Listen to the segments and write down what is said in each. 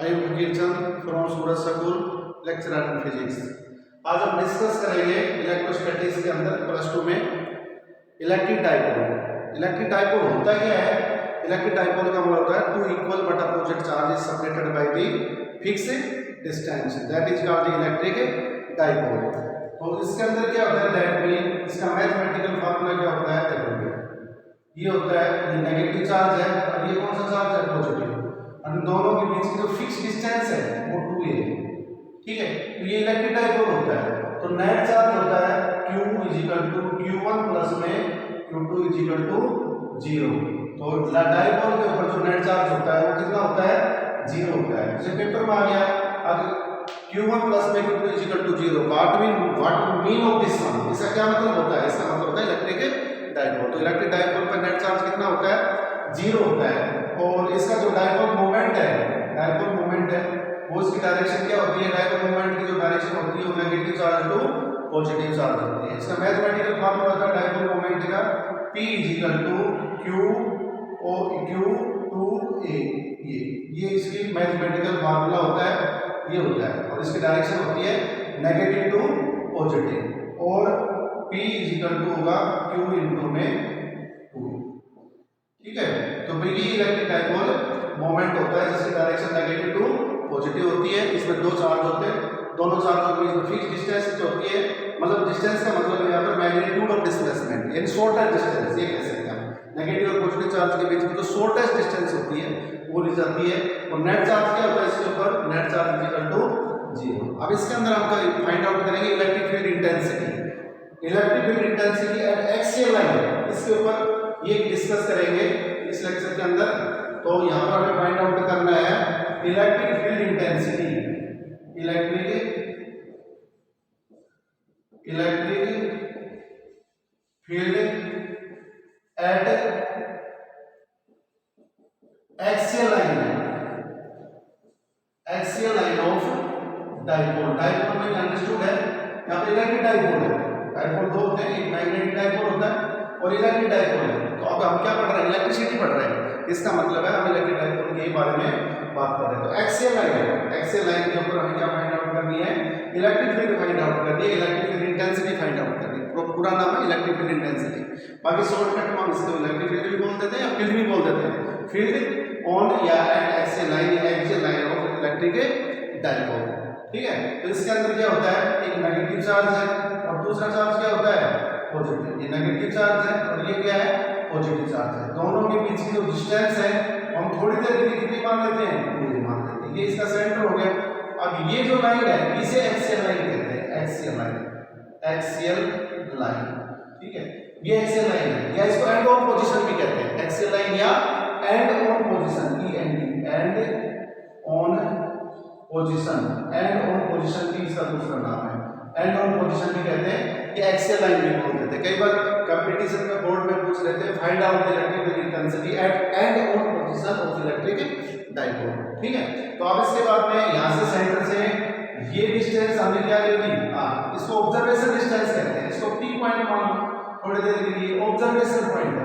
I am Fakir Chand from Surat school, lecturer in physics. आज हम discuss करेंगे इलेक्ट्रोस्टैटिक्स के अंदर प्लस 2 में इलेक्ट्रिक डाइपोल। इलेक्ट्रिक डाइपोल होता क्या है? इलेक्ट्रिक डाइपोल का मतलब होता है two equal but opposite charges separated by the fixed distance, that is called the electric dipole. तो इसके अंदर क्या होता है, दैट मीन इसका मैथमेटिकल फार्मूला क्या होता है, देखो ये होता है, ये नेगेटिव चार्ज है और ये कौन सा चार्ज है, पॉजिटिव, और दोनों के बीच की जो फिक्स डिस्टेंस है वो 2a है। ठीक है, तो ये इलेक्ट्रिक डाइपोल होता है। तो नेट चार्ज होता है q q1 प्लस में q2 0। तो डाइपोल के ऊपर जो नेट चार्ज होता है वो कितना होता है, 0 होता है। जैसे पेपर में आ गया, अगर q1 प्लस में q2 0, what mean of this one, इसका क्या मतलब होता है? इसका मतलब होता है इलेक्ट्रिक डाइपोल। तो इलेक्ट्रिक डाइपोल पर नेट चार्ज कितना होता है, 0 होता है। और इसका जो डाइपोल मोमेंट है वो इसकी डायरेक्शन क्या होती है, डाइपोल मोमेंट की जो डायरेक्शन होती है वो negative charge to positive charge होती है। इसका मैथमेटिकल फार्मूला होता है डाइपोल मोमेंट का P q2a। ये इसकी मैथमेटिकल फार्मूला होता है, ये होता है। और इसकी डायरेक्शन होती है नेगेटिव टू पॉजिटिव, और P होगा q इंटू में 2। ठीक है, तो भाई ये इलेक्ट्रिक डाइपोल मोमेंट होता है जिसकी डायरेक्शन नेगेटिव टू पॉजिटिव होती है। इसमें दो चार्ज होते हैं, दोनों चार्जों के बीच में फिक्स डिस्टेंस जो होती है, मतलब डिस्टेंस का मतलब यहाँ पर मैग्नीट्यूड ऑफ डिस्प्लेसमेंट यानी शॉर्टेस्ट डिस्टेंस, ये कह सकते हैं। नेगेटिव और पॉजिटिव चार्ज के बीच में जो शॉर्टेस्ट डिस्टेंस होती है वो ली जाती है। और नेट चार्ज क्या होता है इसके ऊपर, नेट चार्ज इक्वल टू 0। अब इसके अंदर हम फाइंड आउट करेंगे electric field intensity. Electric field intensity at axial line, इसके ऊपर ये डिस्कस करेंगे इस लेक्चर के अंदर। तो यहाँ पर हमें फाइंड आउट करना है electric field intensity, electric field at axial line of dipole. Dipole में अंडरस्टूड है, यहाँ पे इलेक्ट्रिक डाइपोल है। डाइपोल दो होते हैं, एक मैग्नेटिक डाइपोल होता है और इलेक्ट्रिक डाइपोल है। तो अब हम क्या पढ़ रहे हैं, इलेक्ट्रिसिटी पढ़ रहे हैं। इसका मतलब है हम इलेक्ट्रिक डाइपोल के बारे में बात कर रहे हैं। तो एक्सियल लाइन के ऊपर हमें क्या फाइंड आउट करनी है, इलेक्ट्रिक फील्ड फाइंड आउट करनी है, electric field intensity find out करनी है। पूरा नाम है इलेक्ट्रिक फील्ड इंटेंसिटी। बाकी शॉर्टकट में हम इसको इलेक्ट्रिक फील्ड भी बोल देते हैं या फील्ड भी बोल देते हैं। फील्ड ऑन या eight axial line of electric dipole. ठीक है, तो इसके अंदर क्या होता है, एक नेगेटिव चार्ज है और दूसरा चार्ज क्या होता है, पॉजिटिव। ये नेगेटिव चार्ज है और ये क्या है, पॉजिटिव चार्ज है। दोनों के बीच की जो डिस्टेंस है हम थोड़ी देर के लिए कितनी मान लेते हैं, 2 मान लेते हैं। ये इसका सेंटर हो गया। अब ये जो लाइन है इसे एक्सियल लाइन कहते हैं, एक्सियल लाइन। ठीक है, ये एक्सियल लाइन है, या इसको एंड ऑन पोजीशन भी कहते हैं। एक्सियल लाइन या and on position, and on position भी इसका दूसरा नाम है। एंड ऑन पोजीशन भी कहते हैं, ये एक्सियल लाइन भी बोल देते हैं। कई बार कंपटीशन में बोर्ड में पूछ लेते हैं find out the electric intensity at and on position of electric dipole. ठीक है, तो अब इसके बाद में यहां से सेंटर से ये डिस्टेंस हमने क्या ले ली, इसको ऑब्जर्वेशन डिस्टेंस कहते हैं। इसको P पॉइंट मानो थोड़ी देर के लिए, ऑब्जर्वेशन पॉइंट,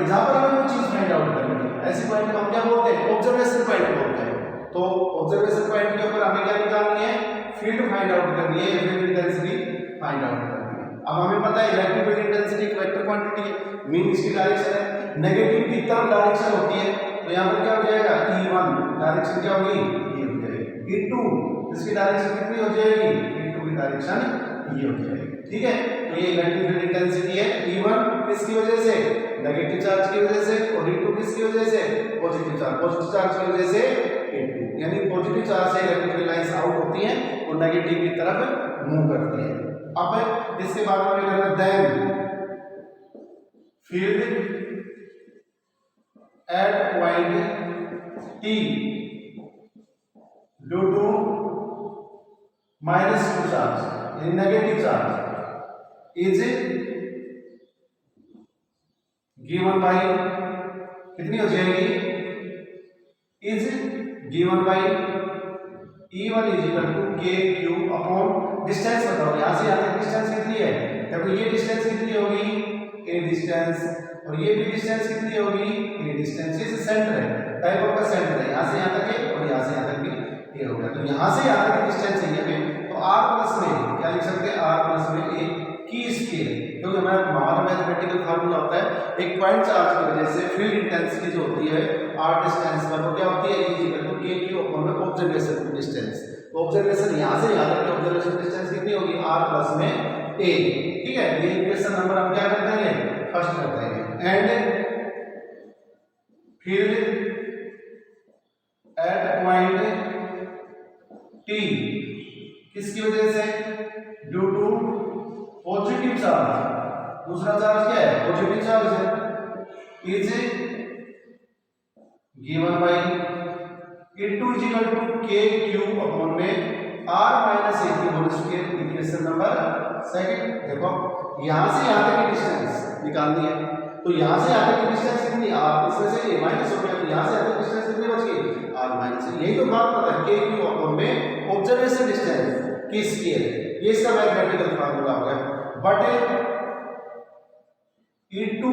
जहां पर हमें कोई चीज फाइंड आउट करनी है, ऐसी पॉइंट को हम क्या बोलते हैं, ऑब्जर्वेशन पॉइंट बोलते हैं। तो ऑब्जर्वेशन पॉइंट के ऊपर हमें क्या निकालनी है, फील्ड फाइंड आउट करनी है, फील्ड इंटेंसिटी फाइंड आउट करनी है। अब हमें पता है इलेक्ट्रिक फील्ड इंटेंसिटी एक वेक्टर क्वांटिटी है, मीन इसकी डायरेक्शन है, नेगेटिव की तरफ डायरेक्शन होती है। तो यहां पर क्या हो जाएगा, E1 डायरेक्शन क्या होगी, ये हो जाएगी। E2 इसकी डायरेक्शन कितनी हो जाएगी, E2 की डायरेक्शन ये हो जाएगी। ठीक है, तो ये इलेक्ट्रिक फील्ड इंटेंसिटी है। E1 किसकी वजह से, नेगेटिव चार्ज की वजह से, और E2 किसकी वजह से, पॉजिटिव चार्ज की वजह से E2। यानी पॉजिटिव चार्ज से इलेक्ट्रिक फील्ड लाइंस आउट होती हैं और नेगेटिव की तरफ मूव करती है। अब इसके बाद में करना है then field at point T due to -2 charge यानी negative charge is given by, कितनी हो जाएगी, is given by E1 kq upon distance बताओ, यहां से यहां तक डिस्टेंस कितनी है, देखो ये डिस्टेंस कितनी होगी, ए डिस्टेंस और ये भी डिस्टेंस कितनी होगी, ये डिस्टेंस ये सेंटर है, डायपोल का सेंटर है, यहाँ से यहाँ तक है और यहाँ से यहाँ तक भी ये होगा। तो यहाँ से यहाँ तक की डिस्टेंस है हमें, तो r प्लस में क्या लिख सकते हैं, r प्लस में a की स्केल, क्योंकि हमारा मैथमेटिकल फार्मूला होता है एक पॉइंट चार्ज की वजह से फील्ड इंटेंसिटी जो होती है r डिस्टेंस पर, वो क्या होती है, e equal to k q upon में ऑब्जर्वेशन डिस्टेंस। तो ऑब्जर्वेशन यहाँ से यहाँ तक की ऑब्जर्वेशन डिस्टेंस कितनी होगी, r प्लस में a, ठीक है। ये इक्वेशन नंबर हम क्या कर देंगे, फर्स्ट कर देंगे। And field at point t किसकी वजह से, ड्यू टू पॉजिटिव चार्ज, दूसरा चार्ज क्या है, पॉजिटिव चार्ज है, is given by into equal to k cube upon में r माइनस a की whole square. Equation number second. देखो यहां से यहां तक की डिस्टेंस निकालनी है, तो यहां से यहां तक की डिस्टेंस कितनी, r इसमें से a माइनस हो गया, तो यहां से यहां तक डिस्टेंस कितनी बच गई, r माइनस। यही तो बात पता है, k क्यूब अपॉन में ऑब्जर्वेशन डिस्टेंस की स्केल, ये इसका मैथमेटिकल फार्मूला हो गया। But E2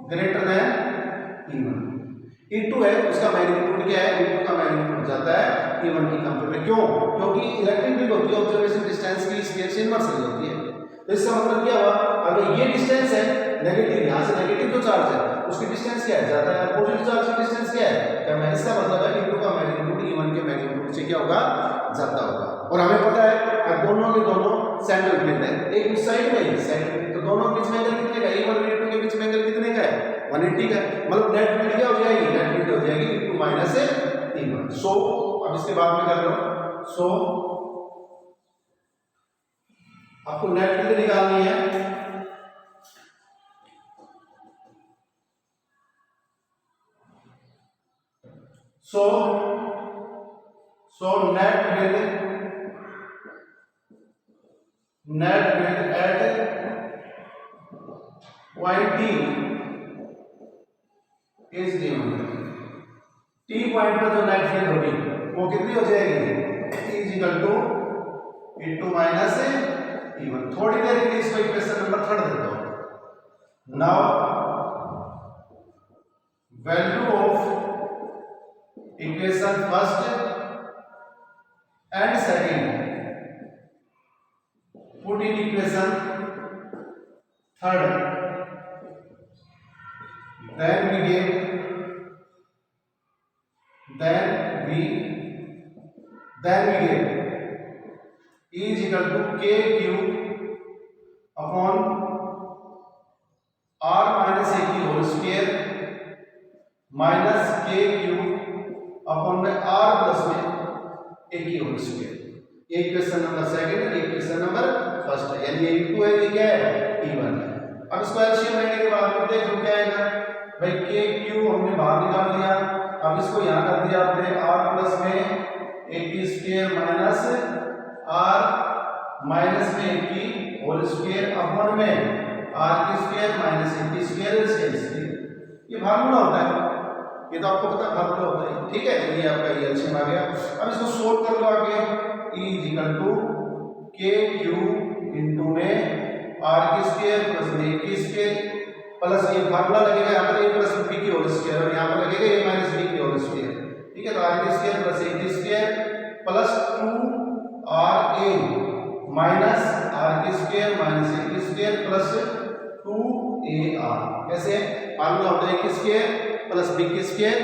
greater than E1, E2 है उसका मैग्नीट्यूड क्या है, E2 का मैग्नीट्यूड जाता है E1 की कंपेयर में। क्यों, क्योंकि इलेक्ट्रिक फील्ड होती है ऑब्जर्वेशन डिस्टेंस की स्केल से इनवर्सली होती है। तो इसका मतलब क्या हुआ, अगर ये डिस्टेंस है नेगेटिव, यहाँ से नेगेटिव जो चार्ज है उसकी डिस्टेंस क्या है, जाता है, पॉजिटिव चार्ज की डिस्टेंस क्या है, क्या मैं, इसका मतलब है E2 का मैग्नीट्यूड E1 के मैग्नीट्यूड से क्या होगा, जाता होगा। और हमें पता है अब दोनों के दोनों सेंट्रल फील्ड है, एक उस साइड में साइड, तो दोनों बीच में एंगल कितने का, E1 और E2 के बीच में एंगल कितने का है, 180 का। मतलब नेट फील्ड क्या हो जाएगी, नेट फील्ड हो जाएगी E2 माइनस E1। सो अब इसके बाद में कर लो, सो आपको नेट फील्ड निकालनी है। So net field at point T is given. T point पर जो नेट फील्ड होगी वो कितनी हो जाएगी, E equal to E2 minus E1। थोड़ी देर के लिए इसको इक्वेशन नंबर थर्ड देता हूं। Now value of equation first and second put in equation third, then we get E is equal to k cube upon r minus a की whole square minus k cube upon में r plus में a की whole square. ये equation number second है, ये equation number first है, यानी ये E2 है, ये क्या है, E1 है। अब इसको एलसीएम लेने के बाद में देखो क्या आएगा भाई, k क्यूब हमने बाहर निकाल लिया, अब इसको यहाँ कर दिया आपने r प्लस में a की स्क्वायर माइनस r माइनस में a की होल स्क्वायर अपॉन में r की स्क्वायर माइनस a की स्क्वायर। ये फार्मूला होता है, ये तो आपको पता फार्मूला होता है, ठीक है। ये आपका ये एलसीएम आ गया। अब इसको सोल्व कर लो आगे, E equal to k cube into में r की स्क्वायर प्लस a की स्क्वायर प्लस ये फार्मूला लगेगा यहाँ पर a प्लस b की होल स्क्वायर और यहाँ पर लगेगा a माइनस b की होल स्क्वायर, ठीक है। तो r की स्क्वायर प्लस a की square plus 2ra minus r की स्क्वायर माइनस a की स्क्वायर प्लस 2ar। कैसे फार्मूला होता है a की स्क्वायर प्लस b की square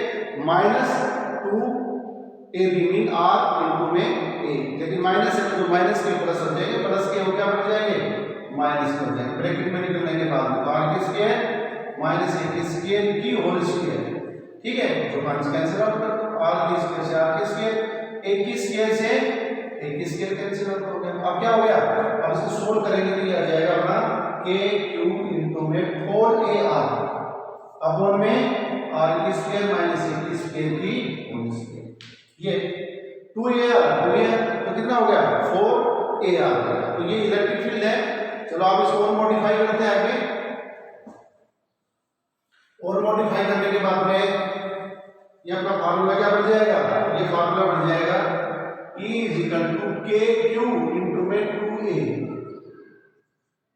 minus 2ab mean r into में a, लेकिन माइनस है तो माइनस के प्लस हो जाएंगे, प्लस के हो क्या बन जाएंगे, माइनस हो जाएंगे। ब्रैकेट में निकलने के बाद r की स्क्वायर माइनस a की स्क्वायर की होल स्क्वायर, ठीक है। तो माइनस कैंसिल आउट कर दो, r की स्क्वायर से r की स्क्वायर, a की स्क्वायर से a की स्क्वायर कैंसिल आउट हो गया। अब क्या हो गया, अब इसको सोल्व करेंगे तो ये आ जाएगा अपना k क्यूब इनटू में 4ar अपॉन में r की स्क्वायर माइनस a की स्क्वायर की होल स्क्वायर। ये 2ar तो कितना हो गया, 4ar। तो ये इलेक्ट्रिक फील्ड है। चलो आप इसको और मॉडिफाई करते हैं आगे, और मॉडिफाई करने के बाद में ये अपना फार्मूला क्या बन जाएगा, ये फार्मूला बन जाएगा E is equal to k cube into में 2a,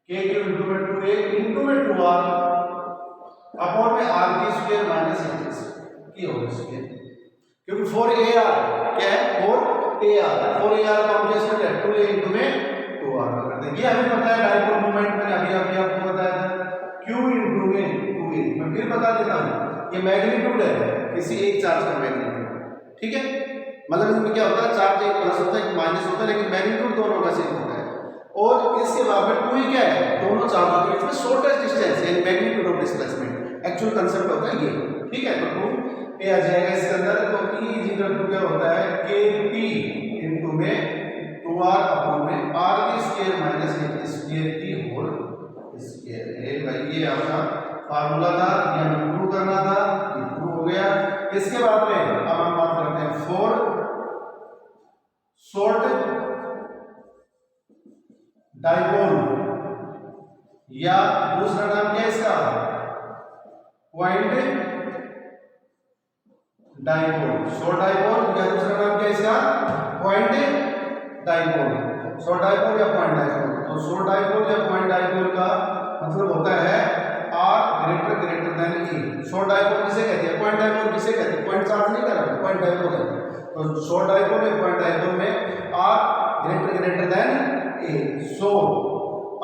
k क्यूब इनटू में 2a इनटू में 2r अपॉन में आर की स्क्वायर माइनस की होल स्क्वायर, क्योंकि 4ar क्या है 4ar को हम कैसे करते हैं 2a इनटू में 2r करते हैं। ये हमें पता है डाइपोल मोमेंट मैंने अभी आपको बताया था q इनटू में 2a। मैं फिर बता देता हूं ये मैग्नीट्यूड है किसी एक चार्ज का मैग्नीट्यूड, ठीक है। मतलब इसमें क्या होता है चार्ज एक प्लस होता है एक माइनस होता है, लेकिन मैग्नीट्यूड दोनों का सेम होता है। और इसके बाद में 2a क्या है दोनों चार्जों के बीच में शॉर्टेस्ट डिस्टेंस यानी magnitude of displacement actual concept होता है ये, ठीक है। तो 2a आ जाएगा इसके अंदर। तो e इक्वल टू क्या होता है kp इनटू में 2r अपॉन में r की स्क्वायर माइनस a की स्क्वायर की होल स्क्वायर है। भाई ये आपका फार्मूला था, ये हमें प्रूव करना था, ये प्रूव हो गया। इसके बाद में अब हम बात करते हैं फॉर शॉर्ट डाइपोल या दूसरा नाम क्या है इसका पॉइंट डाइपोल। शॉर्ट डाइपोल या दूसरा नाम क्या है इसका पॉइंट डाइपोल, शॉर्ट डाइपोल या पॉइंट डाइपोल। तो शॉर्ट डाइपोल या पॉइंट डाइपोल का मतलब होता है r greater than e। Short dipole किसे कहते हैं पॉइंट डाइपोल किसे कहते हैं पॉइंट चार्ज नहीं कर रहा पॉइंट डाइपोल है। तो शॉर्ट डाइपोल या पॉइंट डाइपोल में r greater than a, so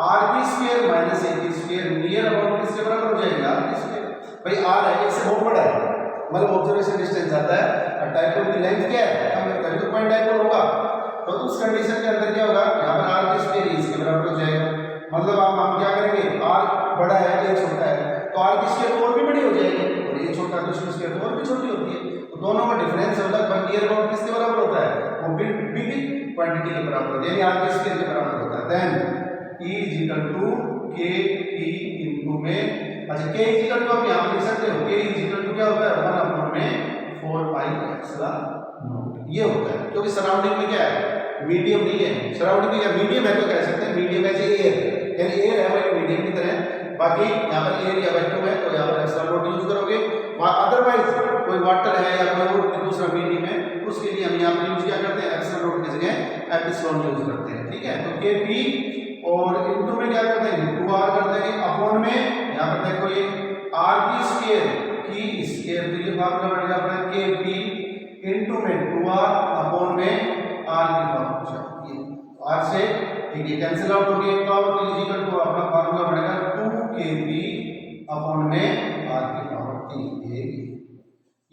r की स्क्वायर माइनस a की स्क्वायर नियर अबाउट किसके बराबर हो जाएगी r की स्क्वायर। भाई r है इससे बहुत बड़ा है मतलब ऑब्जर्वेशन डिस्टेंस आता है और डाइपोल की लेंथ क्या है कम है तभी तो पॉइंट डाइपोल होगा। तो उस कंडीशन के अंदर क्या होगा यहाँ पर r की स्क्वायर इसके बराबर हो जाएगा। मतलब हम क्या करेंगे r बड़ा है a छोटा है तो r की स्क्वायर और भी बड़ी हो जाएगी और ये छोटा तो इसकी स्क्वायर और भी छोटी होती है। तो दोनों का डिफरेंस होता है पर नियर अबाउट किसके बराबर होता है वो बिग क्वांटिटी के बराबर होता है यानी r की स्क्वायर के बराबर होता है। Then e equal to kp into में अच्छा k इक्वल टू आप यहां पे लिख सकते हो k इक्वल टू क्या होता है 1 अपॉन में 4 पाई एप्सिलॉन नॉट ये होता है। क्योंकि सराउंडिंग में क्या है मीडियम नहीं है, सराउंडिंग में क्या मीडियम है तो कह सकते हैं मीडियम है जैसे एयर यानी एयर है वो एक मीडियम की तरह। बाकी यहाँ पर एयर या वैक्यूम है तो यहाँ पर एप्सिलॉन नॉट यूज करोगे। अदरवाइज कोई वाटर है या कोई दूसरा मीडियम है उसके लिए हम यहाँ पर यूज क्या करते हैं एप्सिलॉन नॉट की जगह एप्सिलॉन यूज करते हैं, ठीक है। तो kp और इनटू में क्या करते हैं 2r कर देंगे अपॉन में यहाँ पर देखो ये r की स्क्वायर तो ये फार्मूला बन जाता है kp इनटू में 2r अपॉन में r की पावर ये r से ठीक है कैंसिल आउट हो गया एक पावर तो इक्वल टू अपना फार्मूला बनेगा 2kp अपॉन में r की पावर 3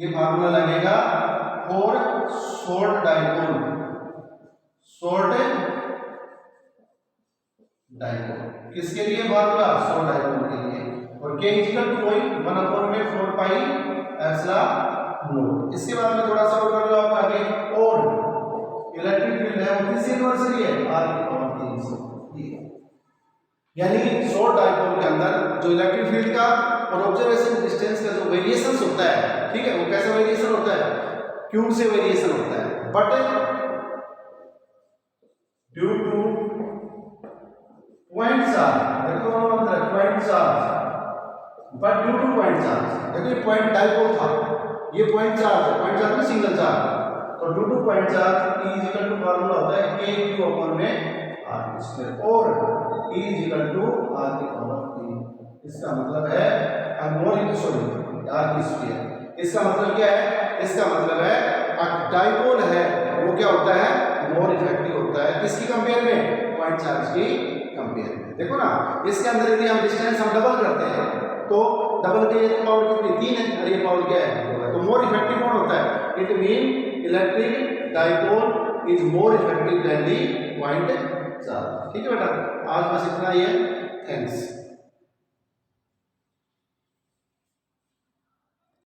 ये फार्मूला लगेगा फॉर शॉर्ट डाइपोल किसके लिए फार्मूला शॉर्ट डाइपोल के लिए और k इक्वल टू वही 1 अपॉन में 4 पाई एप्सिलॉन नॉट। इसके बाद में थोड़ा सा और कर लो आप आगे और इलेक्ट्रिक फील्ड है वो किससे इन्वर्सली है r की पावर 3 से। यानी शॉर्ट डाइपोल के अंदर जो इलेक्ट्रिक फील्ड का और ऑब्जर्वेशन डिस्टेंस का जो वेरिएशंस होता है ठीक है वो कैसा वेरिएशन होता है q से वेरिएशन होता है but due to point charge देखो point charge but due to point charge देखो पॉइंट डाइपोल था ये पॉइंट चार्ज में सिंगल चार्ज तो due to point charge E equal to formula होता है kq अपॉन में r स्क्वायर और E इक्वल टू r की पावर 3। इसका मतलब है मोर इनटू सॉरी r की स्क्वायर। इसका मतलब क्या है इसका मतलब है डाइपोल है वो क्या होता है मोर इफेक्टिव होता है किसकी कंपेयर में पॉइंट चार्ज की कंपेयर में। देखो ना इसके अंदर यदि हम डिस्टेंस हम डबल करते हैं तो डबल की पावर कितनी 3 है और ये पावर क्या है तो मोर इफेक्टिव कौन होता है it mean electric dipole is more effective than the point charge. ठीक है बेटा आज बस इतना ही है, थैंक्स।